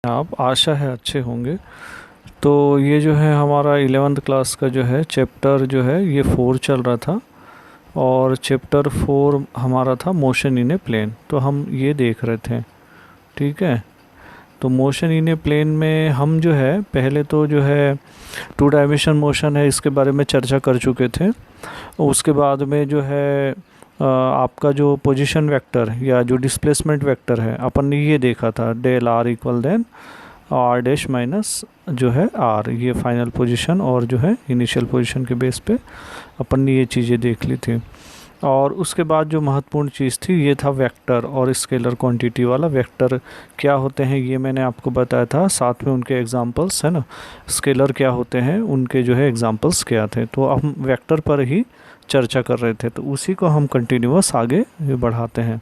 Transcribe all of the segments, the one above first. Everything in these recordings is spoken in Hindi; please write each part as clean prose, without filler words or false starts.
आप आशा है अच्छे होंगे। तो ये जो है हमारा 11th क्लास का जो है चैप्टर जो है ये 4 चल रहा था, और चैप्टर 4 हमारा था मोशन इन ए प्लेन, तो हम ये देख रहे थे। ठीक है। तो मोशन इन ए प्लेन में हम जो है पहले तो जो है 2 डायमेंशन मोशन है इसके बारे में चर्चा कर चुके थे। उसके बाद में जो है आपका जो पोजीशन वेक्टर या जो डिस्प्लेसमेंट वेक्टर है अपन ने ये देखा था, del R equal then R dash minus जो है आर, ये फाइनल पोजीशन और जो है इनिशियल पोजीशन के बेस पे अपन ने ये चीज़ें देख ली थी। और उसके बाद जो महत्वपूर्ण चीज़ थी ये था वेक्टर और स्केलर क्वांटिटी वाला। वेक्टर क्या होते हैं ये मैंने आपको बताया था, साथ में उनके एग्जांपल्स है ना। स्केलर क्या होते हैं उनके जो है एग्जांपल्स क्या थे, तो हम वेक्टर पर ही चर्चा कर रहे थे, तो उसी को हम कंटिन्यूअस आगे बढ़ाते हैं।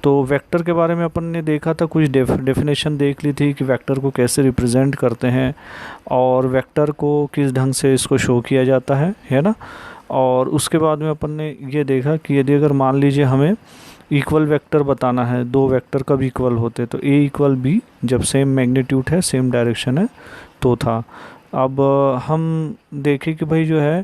तो वेक्टर के बारे में अपन ने देखा था, कुछ डेफिनेशन देख ली थी कि वेक्टर को कैसे रिप्रेजेंट करते हैं और वेक्टर को किस ढंग से इसको शो किया जाता है ना। और उसके बाद में अपन ने ये देखा कि यदि अगर मान लीजिए हमें इक्वल वेक्टर बताना है, दो वेक्टर कब इक्वल होते, तो ए इक्वल बी जब सेम मैग्नीट्यूड है सेम डायरेक्शन है तो था। अब हम देखें कि भाई जो है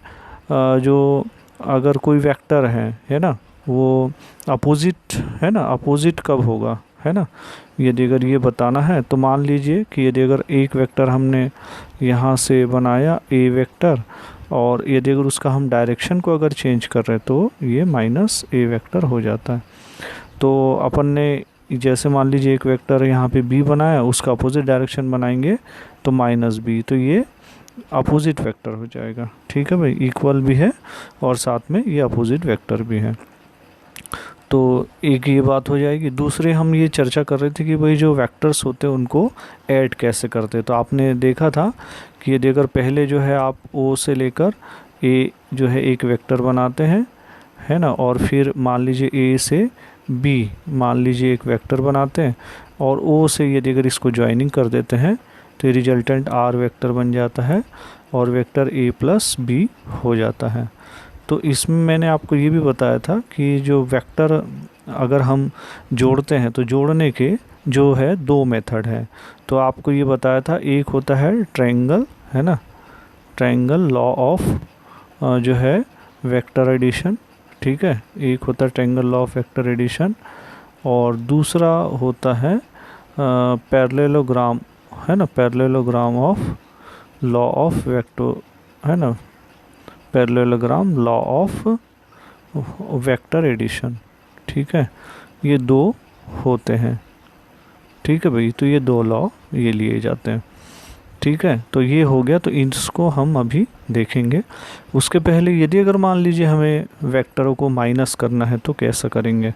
जो अगर कोई वेक्टर है ना, वो अपोजिट है ना, अपोजिट कब होगा है ना। यदि अगर ये बताना है तो मान लीजिए कि यदि अगर एक वेक्टर हमने यहाँ से बनाया ए वेक्टर, और यदि अगर उसका हम डायरेक्शन को अगर चेंज कर रहे हैं तो ये माइनस ए वेक्टर हो जाता है। तो अपन ने जैसे मान लीजिए एक वेक्टर यहाँ पे बी बनाया, उसका अपोजिट डायरेक्शन बनाएंगे तो माइनस बी, तो ये अपोजिट वेक्टर हो जाएगा। ठीक है भाई, इक्वल भी है और साथ में ये अपोजिट वेक्टर भी है। तो एक ये बात हो जाएगी। दूसरे हम ये चर्चा कर रहे थे कि भाई जो वेक्टर्स होते हैं उनको ऐड कैसे करते, तो आपने देखा था कि यदि अगर पहले जो है आप ओ से लेकर ए जो है एक वेक्टर बनाते हैं है ना, और फिर मान लीजिए ए से बी मान लीजिए एक वेक्टर बनाते हैं, और ओ से यदि अगर इसको ज्वाइनिंग कर देते हैं तो ये रिजल्टेंट आर वेक्टर बन जाता है और वेक्टर ए प्लस बी हो जाता है। तो इसमें मैंने आपको ये भी बताया था कि जो वेक्टर अगर हम जोड़ते हैं तो जोड़ने के जो है दो मेथड है। तो आपको ये बताया था, एक होता है ट्रायंगल है ना, ट्रायंगल लॉ ऑफ जो है वेक्टर एडिशन। ठीक है, एक होता है triangle law of vector addition और दूसरा होता है पैरेललोग्राम है ना, parallelogram of law of vector है ना, parallelogram law of vector addition. ठीक है, ये दो होते हैं। ठीक है भाई, तो ये दो लॉ ये लिए जाते हैं। ठीक है, तो ये हो गया, तो इसको हम अभी देखेंगे। उसके पहले यदि अगर मान लीजिए हमें वेक्टरों को माइनस करना है तो कैसा करेंगे।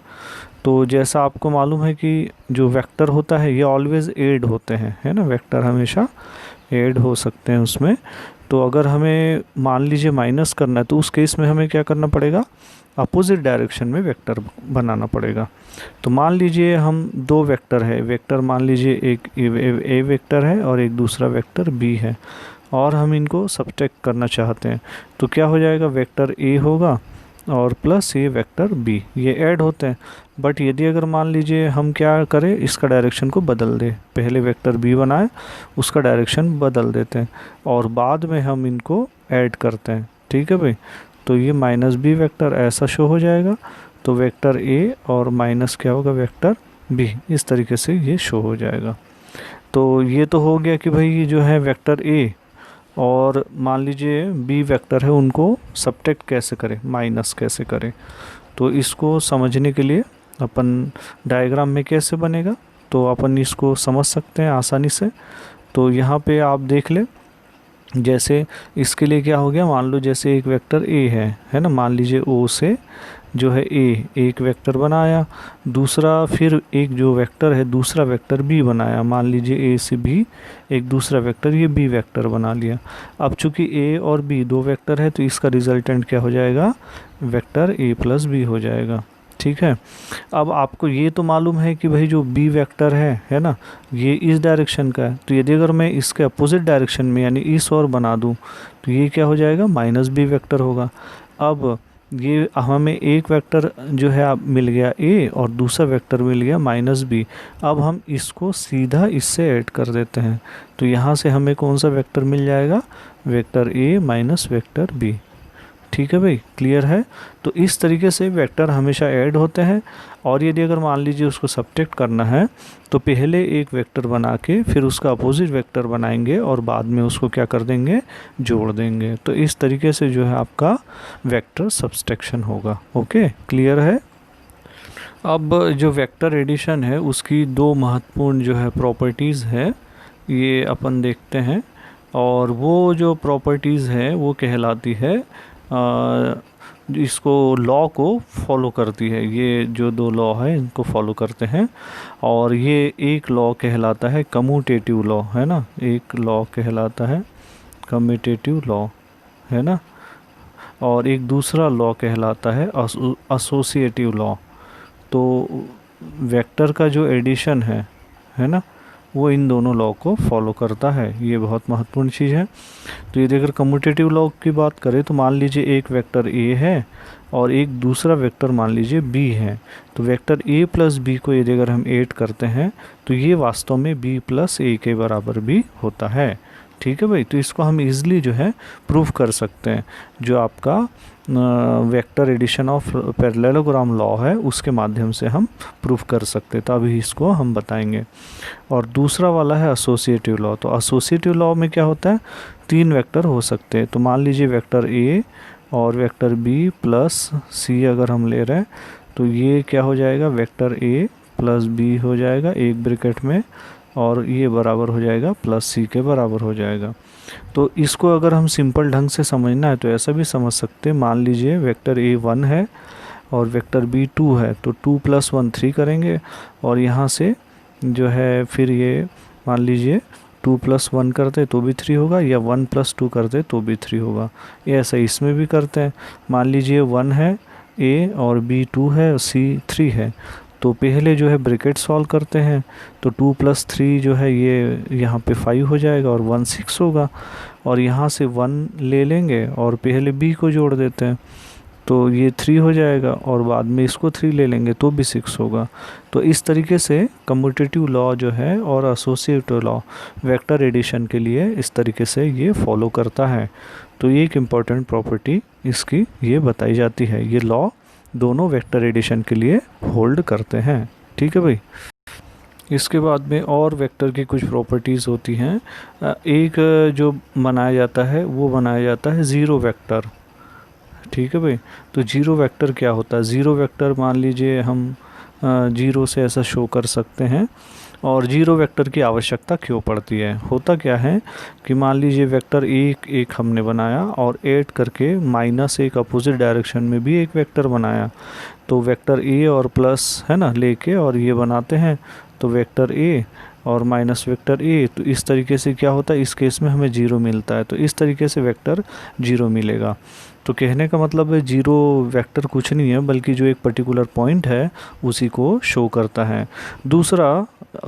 तो जैसा आपको मालूम है कि जो वेक्टर होता है ये ऑलवेज ऐड होते हैं है ना, वेक्टर हमेशा ऐड हो सकते हैं उसमें। तो अगर हमें मान लीजिए माइनस करना है तो उस केस में हमें क्या करना पड़ेगा, अपोजिट डायरेक्शन में वेक्टर बनाना पड़ेगा। तो मान लीजिए हम दो वेक्टर है, वेक्टर मान लीजिए एक ए वेक्टर है और एक दूसरा वेक्टर बी है, और हम इनको सब्ट्रैक्ट करना चाहते हैं तो क्या हो जाएगा, वेक्टर ए होगा और प्लस ये वेक्टर बी, ये ऐड होते हैं। बट यदि अगर मान लीजिए हम क्या करें, इसका डायरेक्शन को बदल दें, पहले वेक्टर बी बनाए उसका डायरेक्शन बदल देते हैं और बाद में हम इनको ऐड करते हैं। ठीक है भाई, तो ये माइनस बी वेक्टर ऐसा शो हो जाएगा, तो वेक्टर ए और माइनस क्या होगा वेक्टर बी, इस तरीके से ये शो हो जाएगा। तो ये तो हो गया कि भाई ये जो है वेक्टर ए और मान लीजिए बी वेक्टर है उनको सब्ट्रैक्ट कैसे करें, माइनस कैसे करें। तो इसको समझने के लिए अपन डायग्राम में कैसे बनेगा तो अपन इसको समझ सकते हैं आसानी से। तो यहाँ पे आप देख लें, जैसे इसके लिए क्या हो गया, मान लो जैसे एक वेक्टर ए है ना, मान लीजिए ओ से जो है ए एक वेक्टर बनाया, दूसरा फिर एक जो वेक्टर है दूसरा वेक्टर बी बनाया, मान लीजिए ए से बी एक दूसरा वेक्टर ये बी वेक्टर बना लिया। अब चूंकि ए और बी दो वेक्टर है तो इसका रिजल्टेंट क्या हो जाएगा, वेक्टर ए प्लस बी हो जाएगा। ठीक है, अब आपको ये तो मालूम है कि भाई जो बी वेक्टर है ना, ये इस डायरेक्शन का है, तो यदि अगर मैं इसके अपोजिट डायरेक्शन में यानी इस और बना दूं तो ये क्या हो जाएगा, माइनस बी वेक्टर होगा। अब ये हमें एक वेक्टर जो है आप मिल गया a और दूसरा वेक्टर मिल गया -b। अब हम इसको सीधा इससे ऐड कर देते हैं, तो यहाँ से हमें कौन सा वेक्टर मिल जाएगा, vector a minus vector b। ठीक है भाई, क्लियर है। तो इस तरीके से वेक्टर हमेशा ऐड होते हैं, और यदि अगर मान लीजिए उसको सब्ट्रैक्ट करना है तो पहले एक वेक्टर बना के फिर उसका अपोजिट वेक्टर बनाएंगे और बाद में उसको क्या कर देंगे, जोड़ देंगे। तो इस तरीके से जो है आपका वेक्टर सब्ट्रैक्शन होगा। ओके, क्लियर है। अब जो वेक्टर एडिशन है उसकी दो महत्वपूर्ण जो है प्रॉपर्टीज़ है, ये अपन देखते हैं। और वो जो प्रॉपर्टीज़ है वो कहलाती है इसको लॉ को फॉलो करती है। ये जो दो लॉ है इनको फॉलो करते हैं, और ये एक लॉ कहलाता है कम्यूटेटिव लॉ, है ना। एक लॉ कहलाता है कम्यूटेटिव लॉ, है ना। और एक दूसरा लॉ कहलाता है एसोसिएटिव लॉ। तो वेक्टर का जो एडिशन है ना, वो इन दोनों लॉ को फॉलो करता है। ये बहुत महत्वपूर्ण चीज़ है। तो यदि अगर कम्यूटेटिव लॉ की बात करें तो मान लीजिए एक वेक्टर a है और एक दूसरा वेक्टर मान लीजिए b है, तो वेक्टर a प्लस b को यदि अगर हम ऐड करते हैं तो ये वास्तव में b प्लस a के बराबर भी होता है। ठीक है भाई, तो इसको हम इजीली जो है प्रूव कर सकते हैं। जो आपका vector addition of parallelogram law है उसके माध्यम से हम प्रूफ कर सकते हैं, तो अभी इसको हम बताएंगे। और दूसरा वाला है एसोसिएटिव लॉ। तो एसोसिएटिव लॉ में क्या होता है, तीन वेक्टर हो सकते हैं। तो मान लीजिए वेक्टर a और वेक्टर b प्लस c अगर हम ले रहे हैं तो ये क्या हो जाएगा, वेक्टर a प्लस b हो जाएगा एक ब्रैकेट में, और ये बराबर हो जाएगा प्लस c के बराबर हो जाएगा। तो इसको अगर हम सिंपल ढंग से समझना है तो ऐसा भी समझ सकते हैं। मान लीजिए वेक्टर a 1 है और वेक्टर b 2 है, तो 2 + 1 3 करेंगे, और यहाँ से जो है फिर ये मान लीजिए 2 + 1 करते तो भी 3 होगा, या 1 + 2 करते तो भी 3 होगा। ये ऐसा इसमें भी करते हैं। मान लीजिए 1 है a और b 2 है और c 3 है, तो पहले जो है ब्रैकेट सॉल्व करते हैं। तो 2 + 3 जो है ये यहाँ पे 5 हो जाएगा और 1 6 होगा, और यहाँ से 1 ले लेंगे और पहले b को जोड़ देते हैं तो ये 3 हो जाएगा, और बाद में इसको 3 ले लेंगे तो भी 6 होगा। तो इस तरीके से कम्यूटेटिव लॉ जो है और एसोसिएटिव लॉ वेक्टर एडिशन के लिए इस तरीके से ये फॉलो करता है। तो ये एक इम्पॉर्टेंट प्रॉपर्टी इसकी ये बताई जाती है। ये लॉ दोनों वेक्टर एडिशन के लिए होल्ड करते हैं। ठीक है भाई। इसके बाद में और वेक्टर की कुछ प्रॉपर्टीज़ होती हैं। एक जो बनाया जाता है वो बनाया जाता है ज़ीरो वेक्टर। ठीक है भाई। तो जीरो वेक्टर क्या होता है, ज़ीरो वेक्टर मान लीजिए हम जीरो से ऐसा शो कर सकते हैं। और जीरो वेक्टर की आवश्यकता क्यों पड़ती है, होता क्या है कि मान लीजिए वेक्टर एक हमने बनाया और ऐड करके -1 अपोजिट डायरेक्शन में भी एक वेक्टर बनाया, तो वेक्टर a और प्लस है ना लेके और ये बनाते हैं, तो वेक्टर a और माइनस वेक्टर a। तो इस तरीके से क्या होता है, इस केस में हमें जीरो मिलता है, तो इस तरीके से वेक्टर जीरो मिलेगा। तो कहने का मतलब है जीरो वेक्टर कुछ नहीं है बल्कि जो एक पर्टिकुलर पॉइंट है उसी को शो करता है। दूसरा,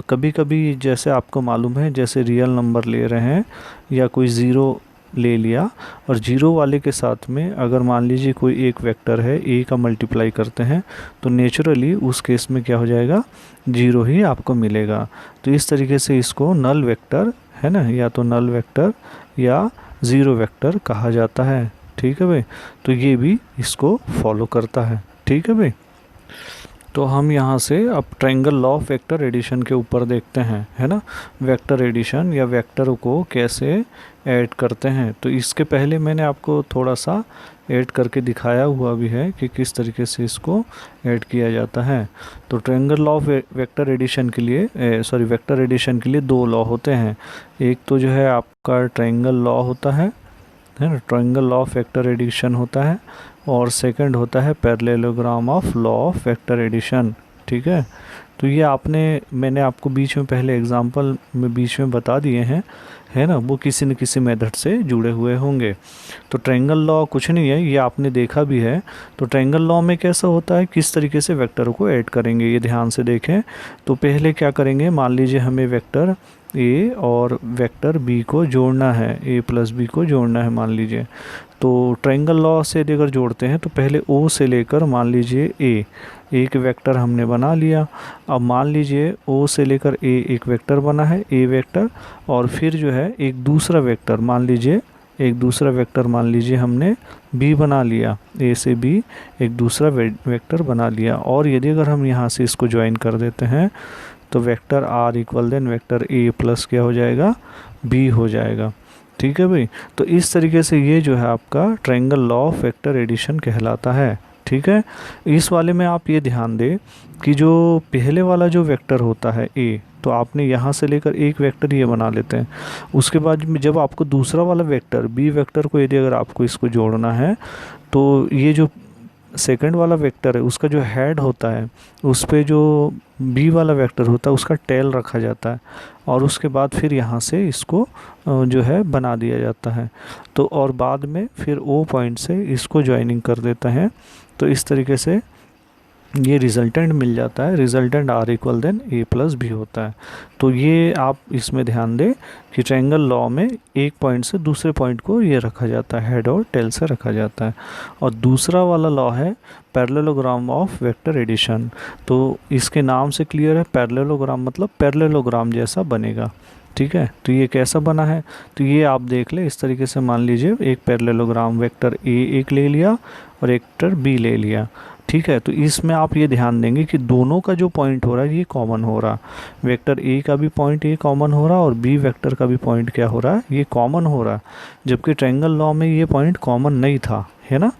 कभी कभी जैसे आपको मालूम है जैसे रियल नंबर ले रहे हैं या कोई ज़ीरो ले लिया, और जीरो वाले के साथ में अगर मान लीजिए कोई एक वेक्टर है a का मल्टीप्लाई करते हैं तो नेचुरली उस केस में क्या हो जाएगा, जीरो ही आपको मिलेगा। तो इस तरीके से इसको नल वेक्टर है ना, या तो नल वेक्टर या ज़ीरो वेक्टर कहा जाता है। ठीक है भाई। तो ये भी इसको फॉलो करता है। ठीक है भाई। तो हम यहाँ से अब triangle law of vector addition के ऊपर देखते हैं, है ना। वेक्टर एडिशन या वेक्टर को कैसे ऐड करते हैं। तो इसके पहले मैंने आपको थोड़ा सा ऐड करके दिखाया हुआ भी है कि किस तरीके से इसको ऐड किया जाता है। तो triangle law of vector addition के लिए वेक्टर एडिशन के लिए दो लॉ होते हैं। एक तो जो है आपका ट्रायंगल लॉ होता है ना, triangle law of vector addition होता है, और सेकंड होता है parallelogram of law of vector addition. ठीक है। तो ये मैंने आपको बीच में पहले एग्जांपल में बीच में बता दिए हैं, है ना, वो किसी न किसी मेथड से जुड़े हुए होंगे। तो ट्रायंगल लॉ कुछ नहीं है, ये आपने देखा भी है। तो ट्रायंगल लॉ में कैसा होता है, किस तरीके से वेक्टर को ऐड करेंगे ये ध्यान से देखें। तो पहले क्या करेंगे, मान लीजिए हमें वेक्टर a और वेक्टर b को जोड़ना है, a + b को जोड़ना है मान लीजिए। तो ट्रायंगल लॉ से यदि अगर जोड़ते हैं तो पहले ओ से लेकर मान लीजिए ए एक वेक्टर हमने बना लिया। अब मान लीजिए ओ से लेकर ए एक वेक्टर बना है, ए वेक्टर, और फिर जो है एक दूसरा वेक्टर मान लीजिए हमने बी बना लिया, ए से बी एक दूसरा वेक्टर बना लिया। और यदि अगर हम यहाँ से इसको ज्वाइन कर देते हैं तो vector R equal then vector A plus क्या हो जाएगा, बी हो जाएगा। ठीक है भाई। तो इस तरीके से ये जो है आपका triangle law of vector addition कहलाता है। ठीक है। इस वाले में आप ये ध्यान दें कि जो पहले वाला जो वेक्टर होता है ए, तो आपने यहाँ से लेकर एक वेक्टर ये बना लेते हैं। उसके बाद में जब आपको दूसरा वाला वेक्टर बी वेक्टर को यदि अगर आपको इसको जोड़ना है तो ये जो सेकंड वाला वेक्टर है उसका जो हेड होता है उस पे जो बी वाला वेक्टर होता है उसका टेल रखा जाता है, और उसके बाद फिर यहाँ से इसको जो है बना दिया जाता है। तो और बाद में फिर ओ पॉइंट से इसको ज्वाइनिंग कर देता है। तो इस तरीके से ये रिजल्टेंट मिल जाता है। रिजल्टेंट आर इक्वल देन ए प्लस बी होता है। तो ये आप इसमें ध्यान दें कि ट्रायंगल लॉ में एक पॉइंट से दूसरे पॉइंट को ये रखा जाता है, हेड और टेल से रखा जाता है। और दूसरा वाला लॉ है पैरेललोग्राम ऑफ वेक्टर एडिशन। तो इसके नाम से क्लियर है, पैरेललोग्राम मतलब पैरेललोग्राम जैसा बनेगा। ठीक है। तो ये कैसा बना है, तो ये आप देख ले इस तरीके से। मान लीजिए एक पैरेललोग्राम वेक्टर ए एक ले लिया और वेक्टर बी ले लिया। ठीक है। तो इसमें आप ये ध्यान देंगे कि दोनों का जो पॉइंट हो रहा है ये कॉमन हो रहा, वेक्टर ए का भी पॉइंट ए कॉमन हो रहा और बी वेक्टर का भी पॉइंट क्या हो रहा है, ये कॉमन हो रहा। जबकि ट्रायंगल लॉ में ये पॉइंट कॉमन नहीं था, है ना।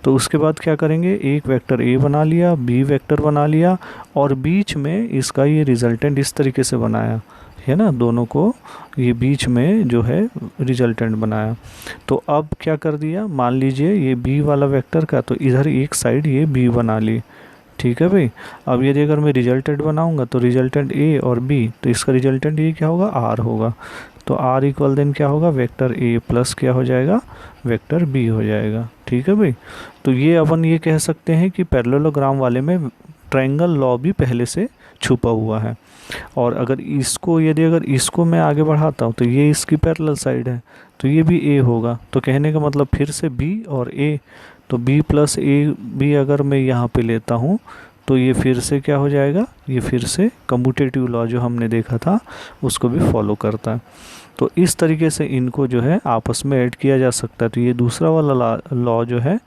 तो उसके बाद क्या करेंगे, एक वेक्टर ए बना लिया, बी वेक्टर बना लिया, और बीच में इसका ये रिजल्टेंट इस तरीके से बनाया, है ना। दोनों को ये बीच में जो है रिजल्टेंट बनाया। तो अब क्या कर दिया, मान लीजिए ये बी वाला वेक्टर का, तो इधर एक साइड ये बी बना ली। ठीक है भाई। अब यदि अगर मैं रिजल्टेंट बनाऊंगा तो रिजल्टेंट ए और बी, तो इसका रिजल्टेंट ये क्या होगा, आर होगा। तो आर इक्वल देन क्या होगा, वेक्टर ए प्लस क्या हो जाएगा, वेक्टर बी हो जाएगा। ठीक है भाई। तो ये अपन ये कह सकते हैं कि पैरेललोग्राम वाले में ट्रायंगल लॉ भी पहले से छुपा हुआ है। और अगर इसको यदि अगर इसको मैं आगे बढ़ाता हूँ तो ये इसकी पैरेलल साइड है, तो ये भी ए होगा। तो कहने का मतलब फिर से बी और ए, तो बी प्लस ए भी अगर मैं यहाँ पे लेता हूँ तो ये फिर से क्या हो जाएगा, ये फिर से कम्यूटेटिव लॉ जो हमने देखा था उसको भी फॉलो करता है। तो इस तरीके से इनको जो है आपस में ऐड किया जा सकता है। तो ये दूसरा वाला लॉ जो है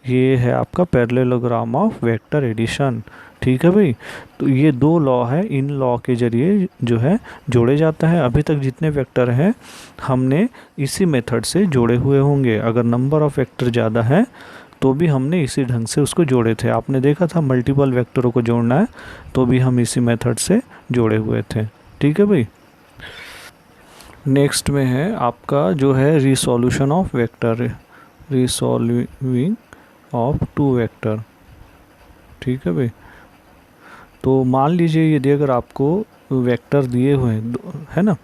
ये है आपका पैरेललोग्राम ऑफ वेक्टर एडिशन। ठीक है भाई। तो ये दो लॉ है, इन लॉ के जरिए जो है जोड़े जाता है। अभी तक जितने वेक्टर हैं हमने इसी मेथड से जोड़े हुए होंगे। अगर नंबर ऑफ वेक्टर ज़्यादा है तो भी हमने इसी ढंग से उसको जोड़े थे। आपने देखा था मल्टीपल वेक्टरों को जोड़ना है तो भी हम इसी मेथड से जोड़े हुए थे। ठीक है भाई। नेक्स्ट में है आपका जो है resolution of vector, resolving of two vector. ठीक है भाई। तो मान लीजिए यदि अगर आपको वेक्टर दिए हुए हैं, है ना,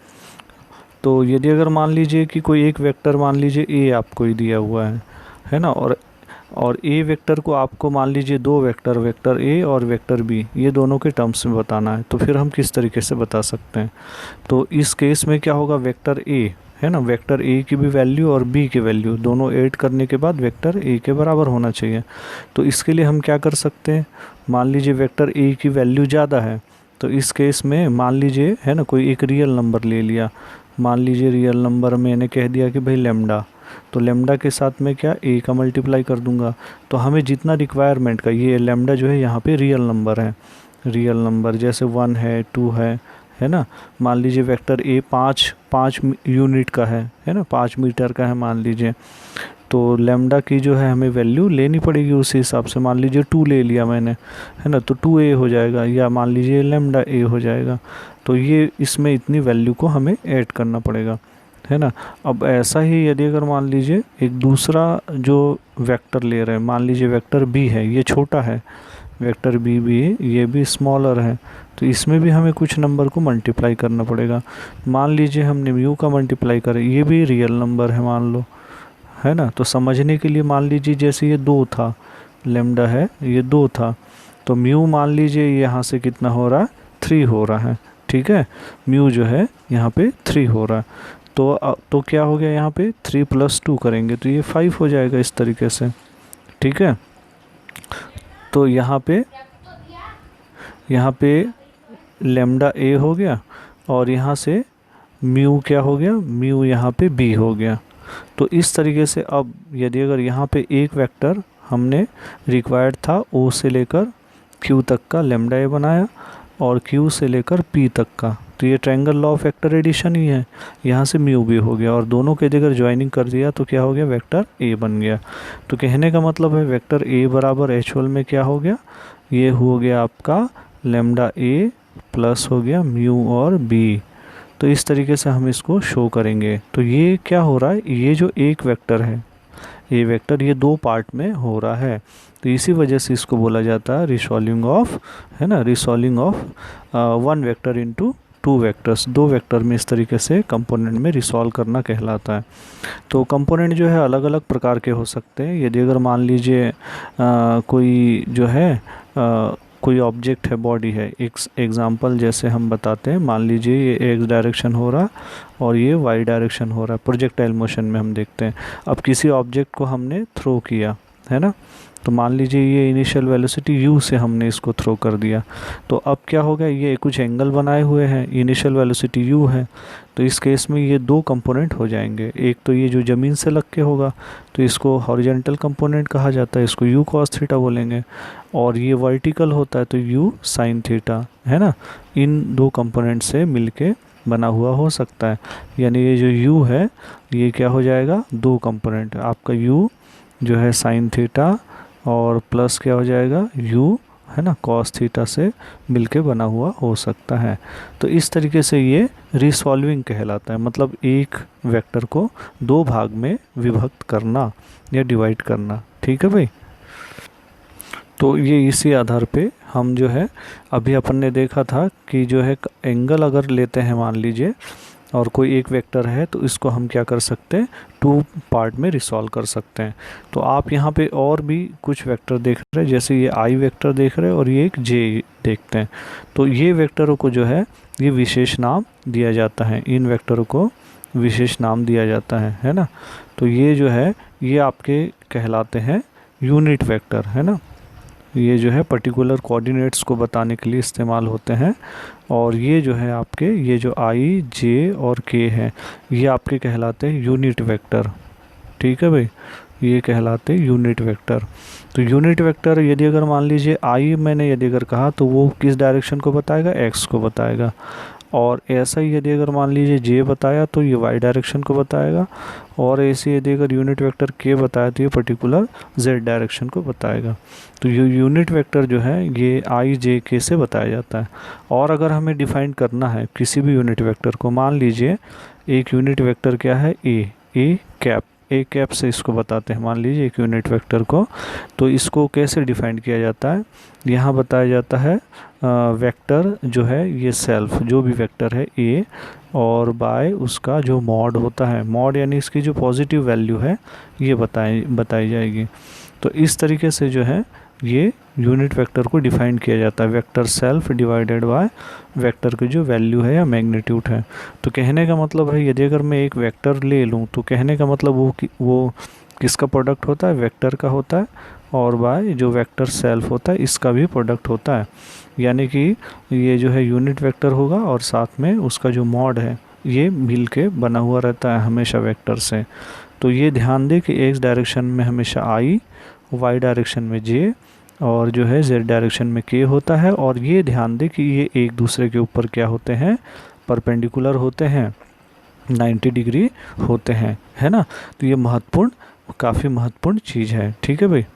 तो यदि अगर मान लीजिए कि कोई एक वेक्टर मान लीजिए ए आपको ही दिया हुआ है ना, और ए वेक्टर को आपको मान लीजिए दो वेक्टर, वेक्टर ए और वेक्टर बी, ये दोनों के टर्म्स में बताना है। तो फिर हम किस तरीके से बता सकते हैं, तो इस केस में क्या होगा, वेक्टर ए है ना, वेक्टर ए की भी वैल्यू और बी की वैल्यू दोनों ऐड करने के बाद वेक्टर ए के बराबर होना चाहिए। तो इसके लिए हम क्या कर सकते हैं, मान लीजिए वेक्टर ए की वैल्यू ज़्यादा है, तो इस केस में मान लीजिए है ना कोई एक रियल नंबर ले लिया। मान लीजिए रियल नंबर मैंने कह दिया कि भाई लेमडा, तो लेमडा के साथ में क्या ए का मल्टीप्लाई कर दूंगा। तो हमें जितना रिक्वायरमेंट का, ये लेमडा जो है यहाँ पे रियल नंबर है, रियल नंबर जैसे 1 है 2 है ना। मान लीजिए वेक्टर ए 5 यूनिट का है ना, 5 मीटर का है मान लीजिए। तो लेमडा की जो है हमें वैल्यू लेनी पड़ेगी उसी हिसाब से। मान लीजिए 2 ले लिया मैंने, है ना, तो 2a हो जाएगा, या मान लीजिए लेमडा ए हो जाएगा। तो ये इसमें इतनी वैल्यू को हमें ऐड करना पड़ेगा, है ना। अब ऐसा ही यदि अगर मान लीजिए एक दूसरा जो वेक्टर ले रहे हैं, मान लीजिए वेक्टर बी है, ये छोटा है, वेक्टर बी भी ये भी स्मॉलर है, तो इसमें भी हमें कुछ नंबर को मल्टीप्लाई करना पड़ेगा। मान लीजिए हमने म्यू का मल्टीप्लाई करें, ये भी रियल नंबर है मान लो, है ना। तो समझने के लिए मान लीजिए जैसे ये 2 था, लेमडा है ये 2 था, तो म्यू मान लीजिए यहाँ से कितना हो रहा है, 3 हो रहा है। ठीक है, म्यू जो है यहाँ पे 3 हो रहा है। तो क्या हो गया, यहाँ पे 3 + 2 करेंगे तो ये 5 हो जाएगा इस तरीके से। ठीक है, तो यहाँ पे लेमडा ए हो गया, और यहाँ से म्यू क्या हो गया, म्यू यहाँ पे बी हो गया। तो इस तरीके से अब यदि अगर यहाँ पे एक वेक्टर हमने रिक्वायर्ड था ओ से लेकर क्यू तक का लेमडा ए बनाया, और क्यू से लेकर पी तक का, तो ये triangle law of vector addition ही है। यहाँ से म्यू भी हो गया, और दोनों के जगह ज्वाइनिंग कर दिया तो क्या हो गया, वेक्टर ए बन गया। तो कहने का मतलब है वेक्टर ए बराबर एच1 में क्या हो गया, ये हो गया आपका लेमडा ए प्लस हो गया म्यू और बी। तो इस तरीके से हम इसको शो करेंगे। तो ये क्या हो रहा है, ये जो एक वेक्टर है, ये वेक्टर ये 2 पार्ट में हो रहा है, तो इसी वजह से इसको बोला जाता है रिसॉल्विंग ऑफ, है ना, resolving of 1 vector into 2 vectors. 2 vector में इस तरीके से कंपोनेंट में रिसॉल्व करना कहलाता है। तो कंपोनेंट जो है अलग अलग प्रकार के हो सकते हैं। यदि अगर मान लीजिए कोई जो है कोई ऑब्जेक्ट है, बॉडी है, एक एग्जांपल जैसे हम बताते हैं, मान लीजिए ये एक्स डायरेक्शन हो रहा और ये वाई डायरेक्शन हो रहा है, प्रोजेक्टाइल मोशन में हम देखते हैं। अब किसी ऑब्जेक्ट को हमने थ्रो किया है ना, तो मान लीजिए ये इनिशियल वेलोसिटी u से हमने इसको थ्रो कर दिया, तो अब क्या होगा, ये कुछ एंगल बनाए हुए हैं, इनिशियल वेलोसिटी u है, तो इस केस में ये 2 कंपोनेंट हो जाएंगे। एक तो ये जो ज़मीन से लग के होगा तो इसको हॉरिजॉन्टल कंपोनेंट कहा जाता है, इसको u cos थीटा बोलेंगे, और ये वर्टिकल होता है तो u sin थीटा, है ना। इन 2 कंपोनेंट से मिलके बना हुआ हो सकता है, यानी ये जो u है ये क्या हो जाएगा, 2 कंपोनेंट आपका u जो है sin थीटा और प्लस क्या हो जाएगा u, है ना, cos थीटा से मिलके बना हुआ हो सकता है। तो इस तरीके से ये रिसॉल्विंग कहलाता है, मतलब एक वेक्टर को 2 भाग में विभक्त करना या डिवाइड करना। ठीक है भाई, तो ये इसी आधार पे हम जो है अभी अपन ने देखा था कि जो है एंगल अगर लेते हैं मान लीजिए, और कोई एक वेक्टर है, तो इसको हम क्या कर सकते हैं, 2 पार्ट में रिसॉल्व कर सकते हैं। तो आप यहाँ पे और भी कुछ वेक्टर देख रहे हैं, जैसे ये आई वेक्टर देख रहे हैं और ये एक जे देखते हैं। तो ये वेक्टरों को जो है ये विशेष नाम दिया जाता है, इन वेक्टरों को विशेष नाम दिया जाता है ना। तो ये जो है ये आपके कहलाते हैं यूनिट वेक्टर, है ना। ये जो है पर्टिकुलर कोऑर्डिनेट्स को बताने के लिए इस्तेमाल होते हैं, और ये जो है आपके ये जो आई जे और के हैं ये आपके कहलाते हैं यूनिट वेक्टर। ठीक है भाई, ये कहलाते हैं यूनिट वेक्टर। तो यूनिट वेक्टर यदि अगर मान लीजिए आई मैंने यदि अगर कहा तो वो किस डायरेक्शन को बताएगा, एक्स को बताएगा, और ऐसा ही यदि अगर मान लीजिए जे बताया तो ये वाई डायरेक्शन को बताएगा, और ऐसे यदि अगर यूनिट वेक्टर के बताया तो ये पर्टिकुलर जेड डायरेक्शन को बताएगा। तो ये यूनिट वेक्टर जो है ये आई जे के से बताया जाता है। और अगर हमें डिफाइन करना है किसी भी यूनिट वेक्टर को, मान लीजिए एक यूनिट वेक्टर क्या है ए कैप से इसको बताते हैं, मान लीजिए एक यूनिट वेक्टर को, तो इसको कैसे डिफाइन किया जाता है, यहाँ बताया जाता है वेक्टर जो है ये सेल्फ जो भी वेक्टर है ए, और बाय उसका जो मॉड होता है, मॉड यानी इसकी जो पॉजिटिव वैल्यू है ये बताई जाएगी। तो इस तरीके से जो है ये यूनिट वेक्टर को डिफाइन किया जाता है, vector self divided by vector की जो वैल्यू है या मैग्नीट्यूड है। तो कहने का मतलब है यदि अगर मैं एक वेक्टर ले लूँ तो कहने का मतलब वो किसका प्रोडक्ट होता है, वेक्टर का होता है, और बाय जो वेक्टर सेल्फ होता है इसका भी प्रोडक्ट होता है। यानी कि ये जो है यूनिट वेक्टर होगा और साथ में उसका जो मॉड है ये मिल के बना हुआ रहता है हमेशा वेक्टर से। तो ये ध्यान दें कि एक्स डायरेक्शन में हमेशा आई, वाई डायरेक्शन में जे, और जो है जेड डायरेक्शन में के होता है। और ये ध्यान दें कि ये एक दूसरे के ऊपर क्या होते हैं, परपेंडिकुलर होते हैं, 90 डिग्री होते हैं, है ना। तो ये काफ़ी महत्वपूर्ण चीज़ है। ठीक है भाई,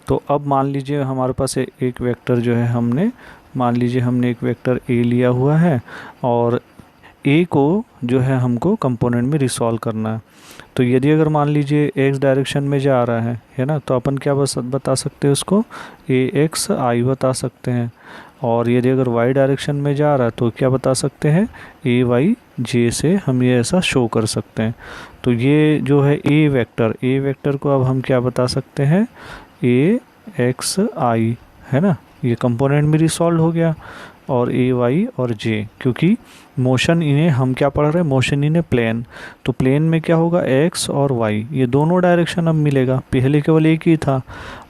तो अब मान लीजिए हमारे पास एक वेक्टर जो है मान लीजिए हमने एक वेक्टर ए लिया हुआ है, और ए को जो है हमको कंपोनेंट में रिसॉल्व करना है। तो यदि अगर मान लीजिए एक्स डायरेक्शन में जा रहा है ना, तो अपन क्या बता सकते हैं उसको, ए एक्स आई बता सकते हैं। और यदि अगर वाई डायरेक्शन में जा रहा है तो क्या बता सकते हैं, ए वाई जे से हम ये ऐसा शो कर सकते हैं। तो ये जो है ए वेक्टर को अब हम क्या बता सकते हैं, ए एक्स आई, है ना, ये कंपोनेंट में रिसॉल्व हो गया। और ए वाई और जे, क्योंकि मोशन इन्हें हम क्या पढ़ रहे हैं, मोशन इन्हें प्लेन, तो प्लेन में क्या होगा एक्स और वाई, ये दोनों डायरेक्शन अब मिलेगा, पहले केवल एक ही था।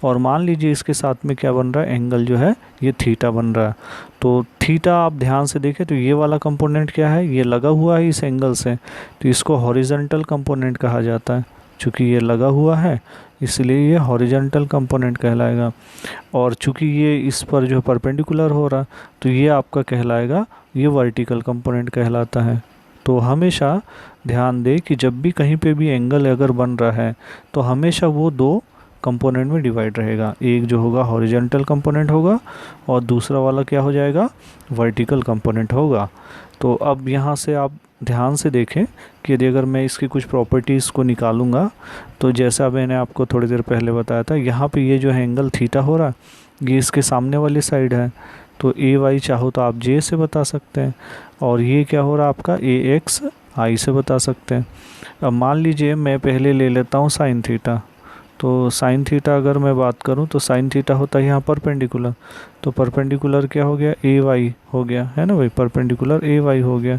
और मान लीजिए इसके साथ में क्या बन रहा है, एंगल जो है ये थीटा बन रहा है। तो थीटा आप ध्यान से देखें तो ये वाला कंपोनेंट क्या है, ये लगा हुआ है इस एंगल से, तो इसको हॉरिजॉन्टल कंपोनेंट कहा जाता है। चूँकि ये लगा हुआ है इसलिए ये हॉरिजॉन्टल कंपोनेंट कहलाएगा। और चूँकि ये इस पर जो परपेंडिकुलर हो रहा तो ये आपका कहलाएगा, ये वर्टिकल कंपोनेंट कहलाता है। तो हमेशा ध्यान दें कि जब भी कहीं पे भी एंगल अगर बन रहा है तो हमेशा वो दो कंपोनेंट में डिवाइड रहेगा, एक जो होगा हॉरिजॉन्टल कंपोनेंट होगा और दूसरा वाला क्या हो जाएगा, वर्टिकल कंपोनेंट होगा। तो अब यहाँ से आप ध्यान से देखें कि यदि अगर मैं इसकी कुछ प्रॉपर्टीज़ को निकालूंगा तो जैसा मैंने आपको थोड़ी देर पहले बताया था, यहाँ पे ये जो है एंगल थीटा हो रहा है ये इसके सामने वाली साइड है, तो ए वाई चाहो तो आप जे से बता सकते हैं, और ये क्या हो रहा है आपका ए एक्स आई से बता सकते हैं। अब मान लीजिए मैं पहले ले लेता हूँ साइन थीटा, तो साइन थीटा अगर मैं बात करूँ तो साइन थीटा होता है यहाँ परपेंडिकुलर, तो परपेंडिकुलर क्या हो गया, ए वाई हो गया, है ना भाई, परपेंडिकुलर ए वाई हो गया।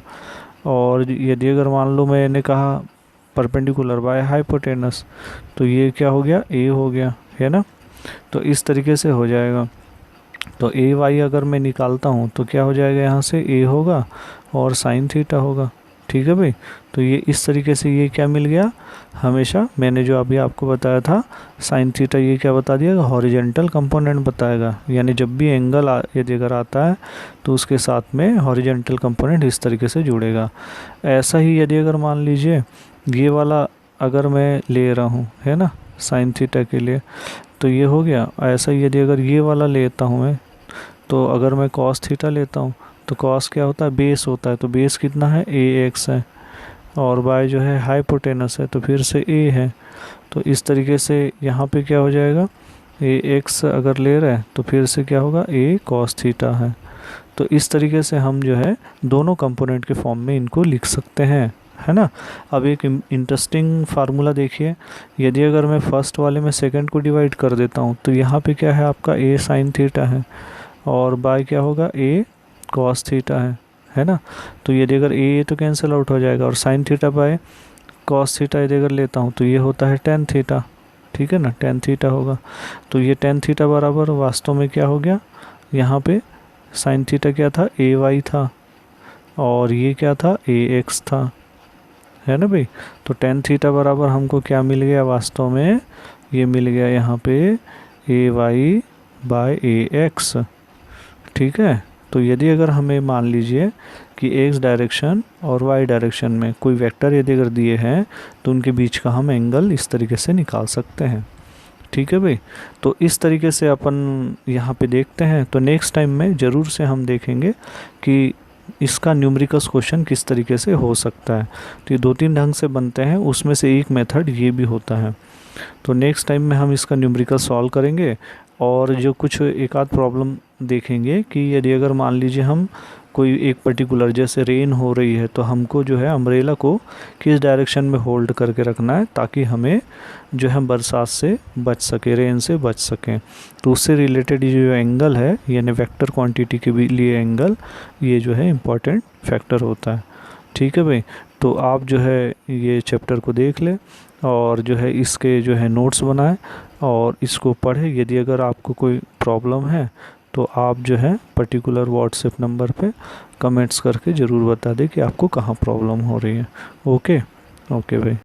और यदि अगर मान लो मैंने कहा परपेंडिकुलर बाय हाइपोटेनस, तो ये क्या हो गया, ए हो गया, है ना। तो इस तरीके से हो जाएगा। तो ए वाई अगर मैं निकालता हूँ तो क्या हो जाएगा, यहाँ से ए होगा और साइन थीटा होगा, ठीक है भाई। तो ये इस तरीके से ये क्या मिल गया, हमेशा मैंने जो अभी आपको बताया था साइन थीटा, ये क्या बता दिया, हॉरिजॉन्टल कंपोनेंट बताएगा, यानी जब भी एंगल यदि अगर आता है तो उसके साथ में हॉरिजॉन्टल कंपोनेंट इस तरीके से जुड़ेगा। ऐसा ही यदि अगर मान लीजिए ये वाला अगर मैं ले रहा हूँ, है ना, साइन थीटा के लिए, तो ये हो गया। ऐसा ही यदि अगर ये वाला लेता हूँ मैं, तो अगर मैं कॉस थीटा लेता हूँ तो कॉस क्या होता है, बेस होता है, तो बेस कितना है, ए एक्स है, और बाय जो है हाइपोटेनस है तो फिर से ए है। तो इस तरीके से यहाँ पे क्या हो जाएगा, ए एक्स अगर ले रहे हैं तो फिर से क्या होगा, ए कॉस थीटा है। तो इस तरीके से हम जो है दोनों कंपोनेंट के फॉर्म में इनको लिख सकते हैं, है ना। अब एक इंटरेस्टिंग फार्मूला देखिए, यदि अगर मैं फर्स्ट वाले में सेकंड को डिवाइड कर देता हूँ तो यहाँ पे क्या है आपका, ए साइन थीटा है, और बाय क्या होगा, ए कॉस थीटा है ना। तो यदि अगर ए तो कैंसिल आउट हो जाएगा, और sine theta by cos theta यदि अगर लेता हूँ तो ये होता है टेन थीटा, ठीक है ना, टेन थीटा होगा। तो ये टेन थीटा बराबर वास्तव में क्या हो गया, यहाँ पे साइन थीटा क्या था, ए वाई था, और ये क्या था, ए एक्स था, है ना भाई। तो टेन थीटा बराबर हमको क्या मिल गया, वास्तव में ये मिल गया यहाँ पे ए वाई बाय ए एक्स, ठीक है। तो यदि अगर हमें मान लीजिए कि एक्स डायरेक्शन और वाई डायरेक्शन में कोई वेक्टर यदि अगर दिए हैं तो उनके बीच का हम एंगल इस तरीके से निकाल सकते हैं, ठीक है भाई। तो इस तरीके से अपन यहाँ पे देखते हैं। तो नेक्स्ट टाइम में ज़रूर से हम देखेंगे कि इसका न्यूमेरिकल्स क्वेश्चन किस तरीके से हो सकता है। तो ये दो तीन ढंग से बनते हैं, उसमें से एक मेथड ये भी होता है। तो नेक्स्ट टाइम में हम इसका न्यूमेरिकल सॉल्व करेंगे, और जो कुछ एक आध प्रॉब्लम देखेंगे कि यदि अगर मान लीजिए हम कोई एक पर्टिकुलर, जैसे रेन हो रही है, तो हमको जो है अम्ब्रेला को किस डायरेक्शन में होल्ड करके रखना है ताकि हमें जो है बरसात से बच सके, रेन से बच सकें। तो उससे रिलेटेड ये जो एंगल है, यानी वेक्टर क्वांटिटी के भी लिए एंगल, ये जो है इम्पॉर्टेंट फैक्टर होता है, ठीक है भाई। तो आप जो है ये चैप्टर को देख लें और जो है इसके जो है नोट्स बनाएं और इसको पढ़ें। यदि अगर आपको कोई प्रॉब्लम है तो आप जो है पर्टिकुलर व्हाट्सएप नंबर पे कमेंट्स करके ज़रूर बता दें कि आपको कहाँ प्रॉब्लम हो रही है। ओके भाई।